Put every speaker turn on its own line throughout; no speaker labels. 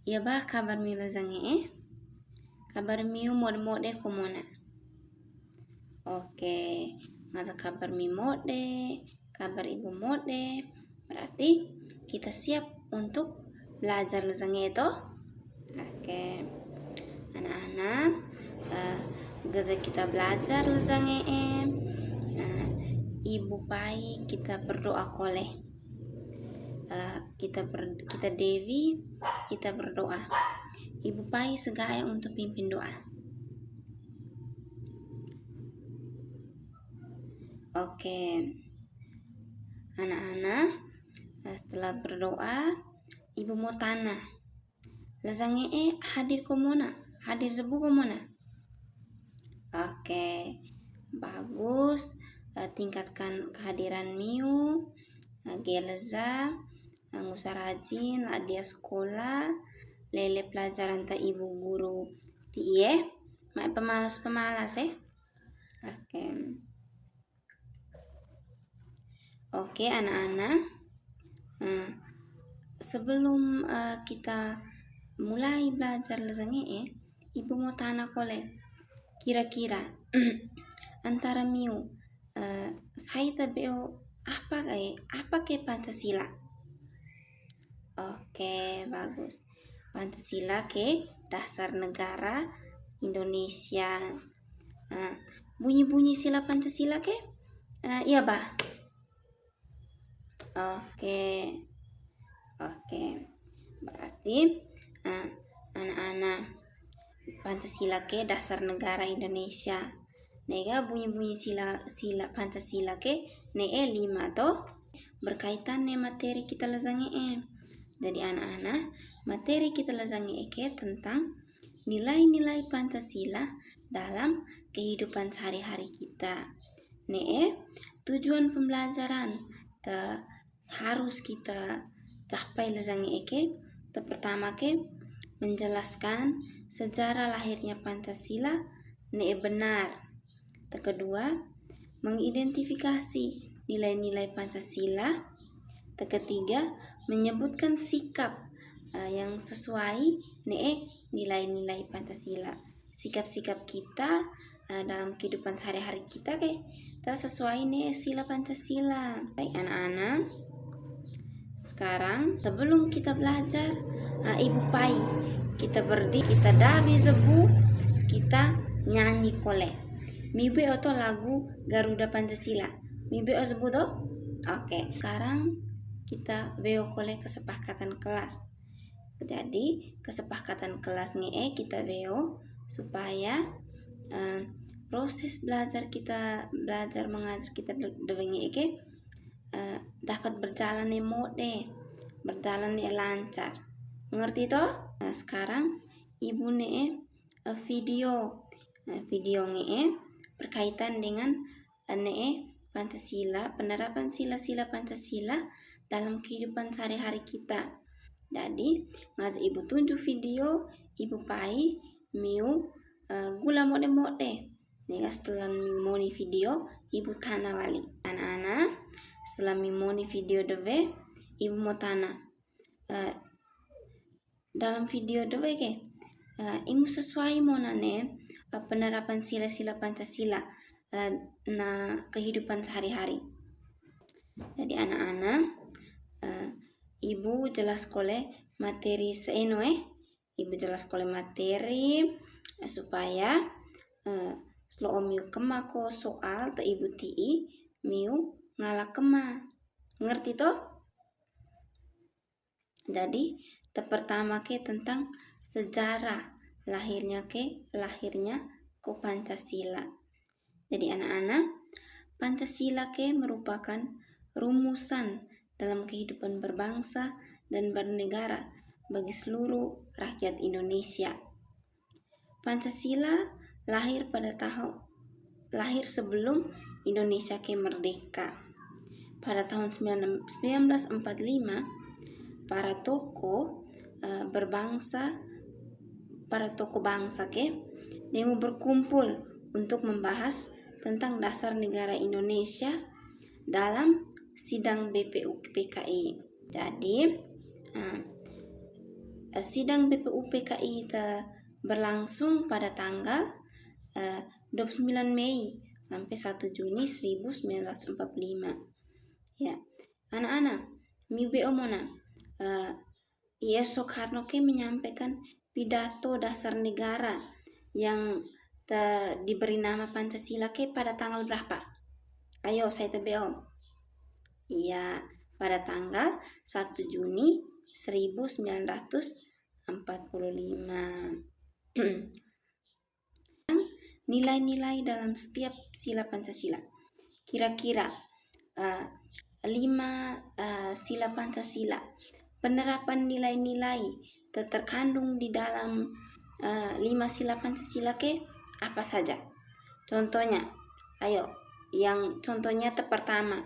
Iya bah kabar miu lazange kabar miu mode komona. Oke, ngata kabar mi mode, kabar ibu mode. Berarti kita siap untuk belajar lazange itu. Oke, anak-anak, gaza kita belajar lazange ibu pai kita berdoa koleh. Kita Dewi kita berdoa. Ibu pai segaya untuk pimpin doa. Oke, anak-anak, setelah berdoa, ibu mau tanah. Lazange hadir komona, hadir zebu komona. Oke, bagus. Tingkatkan kehadiran miu. Geleza, ngusa rajin, dia sekolah, lele pelajaran ta ibu guru ti mak pemalas Oke anak-anak, sebelum kita mulai belajar lazange ibu mau tanya kole kira-kira antara miu saya tabeo apa ke Pancasila. Oke, bagus. Pancasila ke dasar negara Indonesia. Bunyi-bunyi sila Pancasila ke? Iya, bah. Oke. Berarti anak-anak Pancasila ke dasar negara Indonesia. Nega bunyi-bunyi sila Pancasila ke ne 5 toh berkaitan ne materi kita lazange Jadi anak-anak, materi kita lazange ke tentang nilai-nilai Pancasila dalam kehidupan sehari-hari kita. Tujuan pembelajaran harus kita capai lazange ke. Pertama ke menjelaskan sejarah lahirnya Pancasila benar. Kedua, mengidentifikasi nilai-nilai Pancasila. Ketiga, menyebutkan sikap yang sesuai nilai-nilai Pancasila. Sikap-sikap kita dalam kehidupan sehari-hari kita sesuai sila Pancasila. Baik anak-anak, sekarang sebelum kita belajar ibu pai kita berdiri, kita dabi zebu, kita nyanyi kole mibe oto lagu Garuda Pancasila. Mibe o zebu to? Oke, sekarang kita beo kole kesepakatan kelas. Jadi kesepakatan kelas kita beo supaya proses belajar mengajar kita dewengi dapat berjalan berjalan lancar. Mengerti toh? Nah, sekarang ibu video berkaitan dengan Pancasila, penerapan sila-sila Pancasila dalam kehidupan sehari-hari kita. Jadi, ngaz ibu tunjuk video, ibu pai miu gula mode. Nih setelah mimoni video, ibu tana wali. Anak-anak, setelah mimoni video deve, ibu mau tana. Dalam video deve ibu sesuai monane penerapan sila-sila Pancasila kehidupan sehari-hari. Jadi anak-anak, ibu jelas kole materi seeno ibu jelas kole materi supaya slo miu kema ko soal ta ibu tii miu ngala kema. Ngerti toh? Jadi pertama tentang sejarah lahirnya ko Pancasila. Jadi anak-anak, Pancasila merupakan rumusan dalam kehidupan berbangsa dan bernegara bagi seluruh rakyat Indonesia. Pancasila lahir sebelum Indonesia merdeka. Pada tahun 1945, para tokoh bangsa demo berkumpul untuk membahas tentang dasar negara Indonesia dalam sidang BPUPKI. Jadi sidang BPUPKI berlangsung pada tanggal 29 Mei sampai 1 Juni 1945. Ya, anak-anak, mibeo mona IR Soekarno menyampaikan pidato dasar negara yang diberi nama Pancasila pada tanggal berapa? Ayo saya tebeo. Iya, pada tanggal 1 Juni 1945. Nilai-nilai dalam setiap sila Pancasila. Kira-kira 5 sila Pancasila. Penerapan nilai-nilai terkandung di dalam 5 sila Pancasila apa saja? Contohnya, ayo, yang contohnya pertama.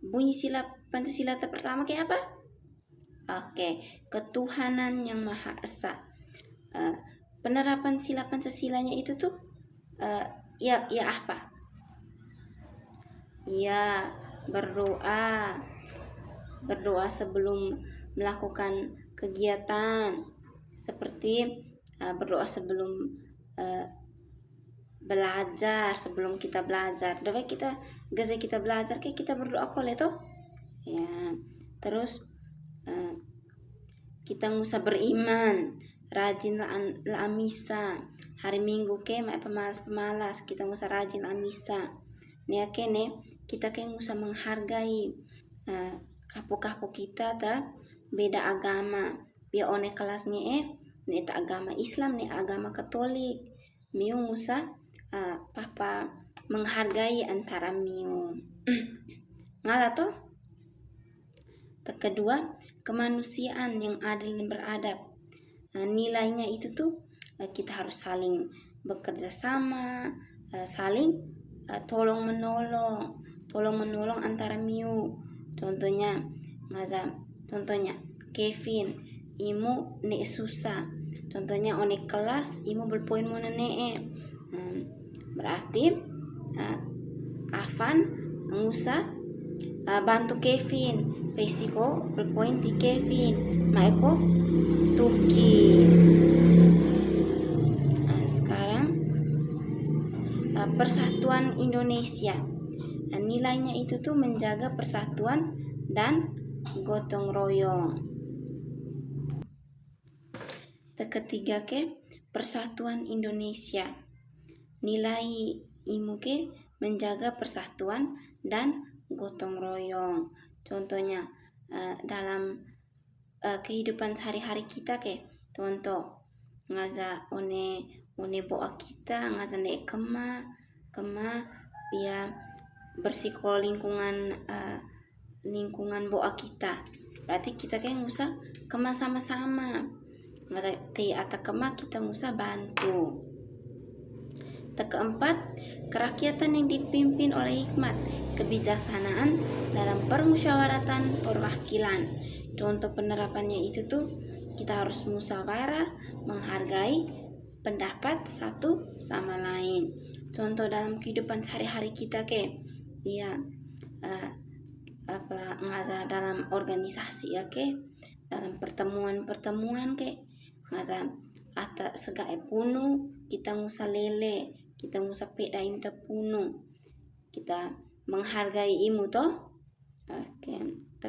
Bunyi sila Pancasila pertama apa? Oke, ketuhanan yang Maha Esa. Penerapan sila Pancasilanya itu ya apa? Ya, berdoa sebelum melakukan kegiatan, seperti berdoa sebelum belajar, sebelum kita belajar. Doa kita belajar kita berdoa kole toh. Ya, terus kita ngusa beriman, rajin la misa. Hari Minggu mak pemalas kita ngusa rajin la misa. Nia kita ngusa menghargai kapo-kapo kita beda agama. Biar one kelasnya ne agama Islam, ne agama Katolik. Miu ngusa papa menghargai antara miu. Ngala toh? Kedua, kemanusiaan yang adil dan beradab. Nilainya itu kita harus saling bekerja sama, saling tolong menolong antara miu. Contohnya Kevin, imu ne susah. Contohnya one kelas, imu berpoin mana berarti Afan ngusa bantu Kevin, resiko berpoin di Kevin, Maeko Tuki. Sekarang persatuan Indonesia. Nilainya itu menjaga persatuan dan gotong royong. Ketiga persatuan Indonesia. Nilai imu menjaga persatuan dan gotong royong. Contohnya dalam kehidupan sehari-hari kita contoh ngaza one boa kita ngaza ne kema ya bersiko lingkungan boa kita. Berarti kita ngusa kema sama-sama. Ngaza te ata kema kita ngusa bantu. Keempat, kerakyatan yang dipimpin oleh hikmat, kebijaksanaan dalam permusyawaratan perwakilan. Contoh penerapannya itu kita harus musyawarah, menghargai pendapat satu sama lain. Contoh dalam kehidupan sehari-hari kita ya ngaza dalam organisasi dalam pertemuan ngaza ata segae punu kita ngusa lele, kita ngusa pedaim tepunu, kita menghargai imu toh. Oke.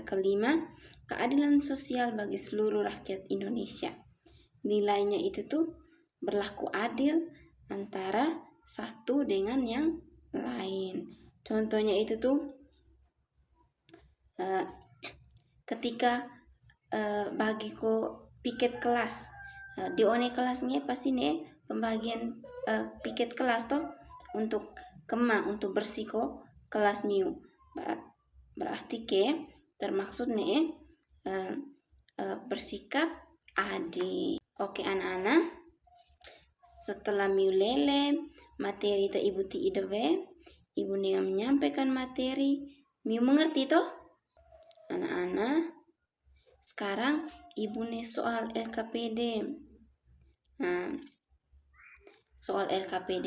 Kelima, keadilan sosial bagi seluruh rakyat Indonesia. Nilainya itu berlaku adil antara satu dengan yang lain. Contohnya itu ketika bagiko piket kelas, di one kelasnya pasti pembagian piket kelas toh untuk untuk bersiko kelas miu. Berarti termaksud bersikap adil. Oke anak-anak, setelah miu lele materi ibu ti idewe, ibu menyampaikan materi miu mengerti toh anak-anak. Sekarang ibu soal LKPD. Soal LKPD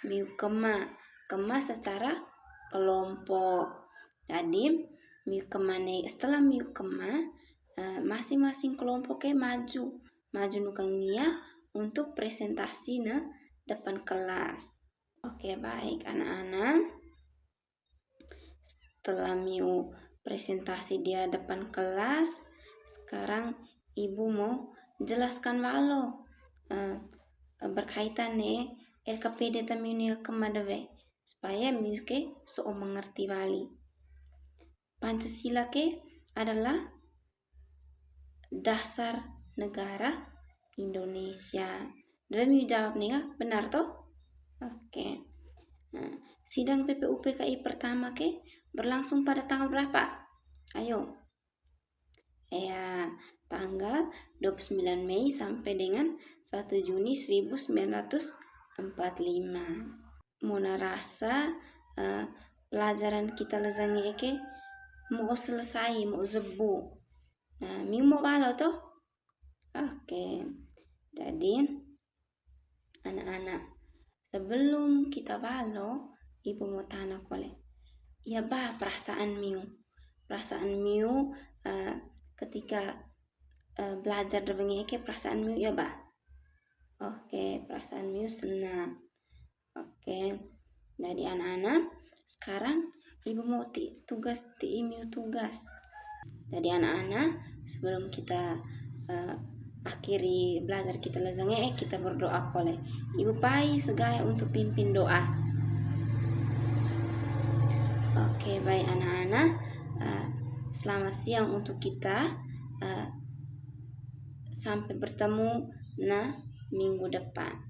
miu kema secara kelompok. Jadi miu kema setelah miu kema masing-masing kelompok maju maju nukangia untuk presentasi na depan kelas. Oke, baik anak-anak. Setelah Miu presentasi dia depan kelas, sekarang ibu mau jelaskan walo berkaitan nih LKPD tamini kemadawe supaya Miu ke so mengerti wali. Pancasila ke adalah dasar negara Indonesia. Dua Miu jawab nih, benar toh? Oke. Nah, sidang PPUPKI pertama ke berlangsung pada tanggal berapa? Ayo. Ya, tanggal 29 Mei sampai dengan 1 Juni 1945. Mona rasa pelajaran kita lezange ke mau selesai, mau zebu. Nah, Miu mau balo toh? Oke. Jadi anak-anak, sebelum kita balo, ibu mau tanya kole. Ya bah, perasaan Miu ketika belajar dengan ke perasaan Miu ya bah. Oke, perasaan Miu senang. Oke. Jadi anak-anak, sekarang ibu mau tugas Miu tugas. Jadi anak-anak, sebelum kita akhiri belajar kita lezange, kita berdoa kole. Ibu pai segaya untuk pimpin doa. Oke, baik anak-anak. Selamat siang untuk kita. Sampai bertemu minggu depan.